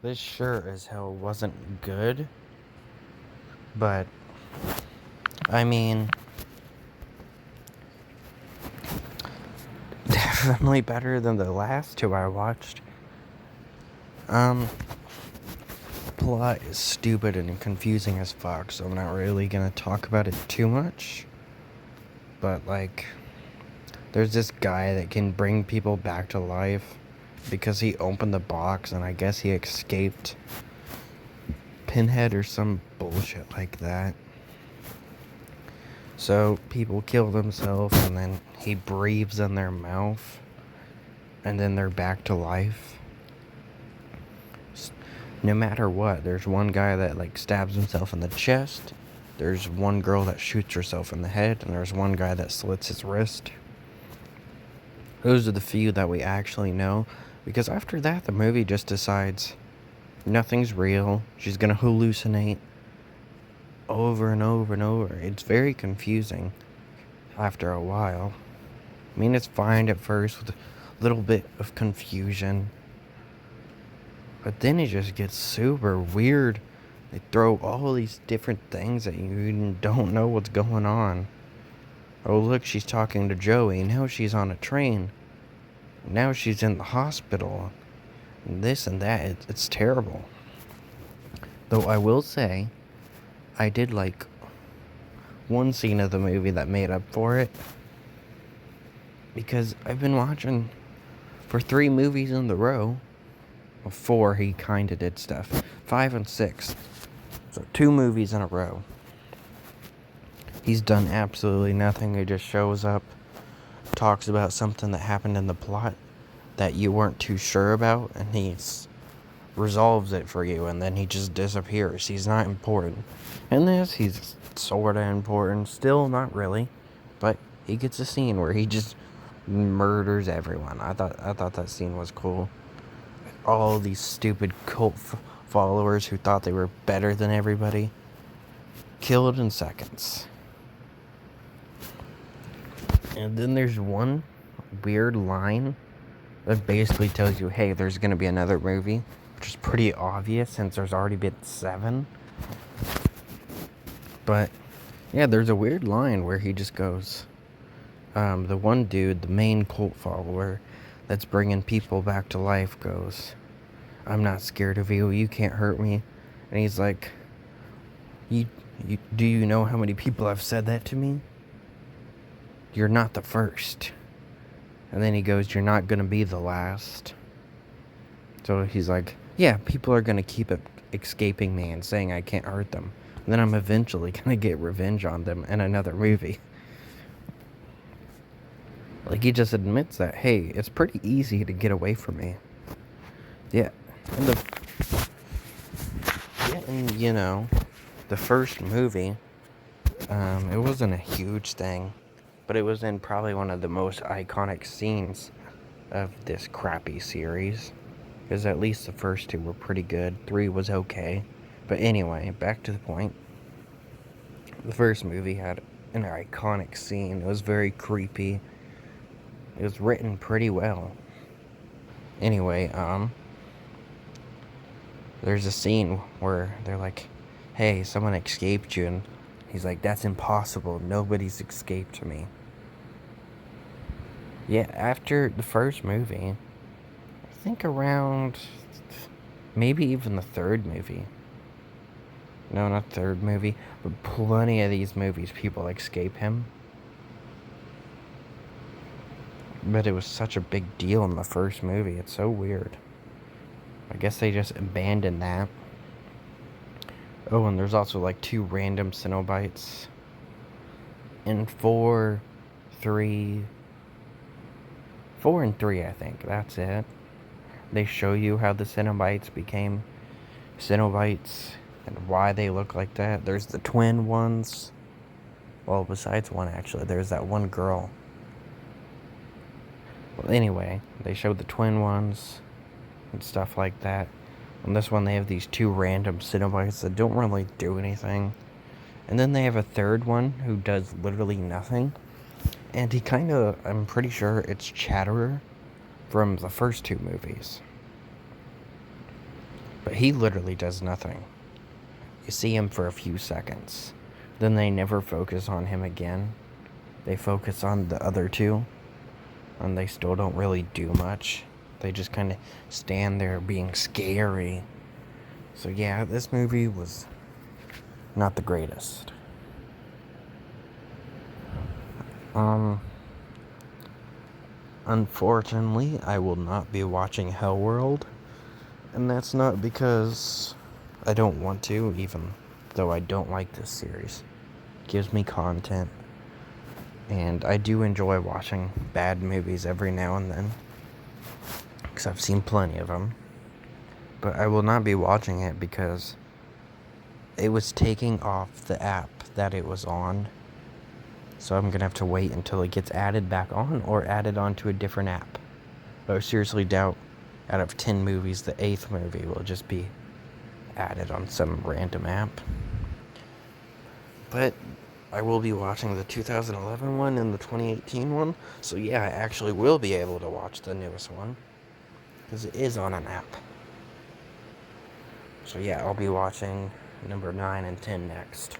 This sure as hell wasn't good, but I mean, definitely better than the last two I watched. Um, Plot is stupid and confusing as fuck, so I'm not really gonna talk about it too much. But, like, there's this guy that can bring people back to life because he opened the box and I guess he escaped Pinhead or some bullshit like that. So people kill themselves and then he breathes in their mouth and then they're back to life. No matter what, there's one guy that like stabs himself in the chest. There's one girl that shoots herself in the head, and there's one guy that slits his wrist. Those are the few that we actually know, because after that, the movie just decides nothing's real. She's gonna hallucinate over and over and over. It's very confusing after a while. I mean, it's fine at first with a little bit of confusion, but then it just gets super weird. They throw all these different things at you and don't know what's going on. Oh, look, she's talking to Joey. Now she's on a train. Now she's in the hospital. And this and that. It's terrible. Though I will say, I did like one scene of the movie that made up for it. Because I've been watching for 3 movies in the row. Well, 4, he kinda did stuff. 5 and 6. So 2 movies in a row. He's done absolutely nothing. He just shows up, talks about something that happened in the plot that you weren't too sure about, and he resolves it for you, and then he just disappears. He's not important. In this, he's sorta important. Still not really. But he gets a scene where he just murders everyone. I thought that scene was cool. All these stupid cult followers who thought they were better than everybody, killed in seconds. And then there's one weird line that basically tells you, hey, there's gonna be another movie, which is pretty obvious since there's already been 7. But yeah, there's a weird line where he just goes, the one dude, the main cult follower that's bringing people back to life, goes, I'm not scared of you, you can't hurt me. And he's like, do you know how many people have said that to me? You're not the first. And then he goes, you're not gonna be the last. So he's like, yeah, people are gonna keep escaping me and saying I can't hurt them. And then I'm eventually gonna get revenge on them in another movie. Like, he just admits that, hey, it's pretty easy to get away from me. Yeah. And you know, the first movie, it wasn't a huge thing, but it was in probably one of the most iconic scenes of this crappy series. Because at least the first 2 were pretty good. 3 was okay. But anyway, back to the point. The first movie had an iconic scene. It was very creepy. It was written pretty well. Anyway, there's a scene where they're like, hey, someone escaped you, and he's like, that's impossible, nobody's escaped me. Yeah, after the first movie, I think around maybe even the third movie. No, not third movie, but plenty of these movies, people escape him. But it was such a big deal in the first movie, it's so weird. I guess they just abandoned that. Oh, and there's also like 2 random Cenobites. In 4 and 3, I think. That's it. They show you how the Cenobites became Cenobites and why they look like that. There's the twin ones. Well, besides one, actually. There's that one girl. Well, anyway, they showed the twin ones and stuff like that. On this one, they have these 2 random Cenobites that don't really do anything. And then they have a third one who does literally nothing. And he kinda, I'm pretty sure it's Chatterer from the first 2 movies. But he literally does nothing. You see him for a few seconds. Then they never focus on him again. They focus on the other two, and they still don't really do much. They just kind of stand there being scary. So yeah, this movie was not the greatest. Unfortunately, I will not be watching Hellworld, and that's not because I don't want to, even though I don't like this series. It gives me content, and I do enjoy watching bad movies every now and then, because I've seen plenty of them. But I will not be watching it because it was taking off the app that it was on. So I'm going to have to wait until it gets added back on or added onto a different app. But I seriously doubt out of 10 movies, the 8th movie will just be added on some random app. But I will be watching the 2011 one and the 2018 one. So yeah, I actually will be able to watch the newest one, because it is on an app. So yeah, I'll be watching number 9 and 10 next.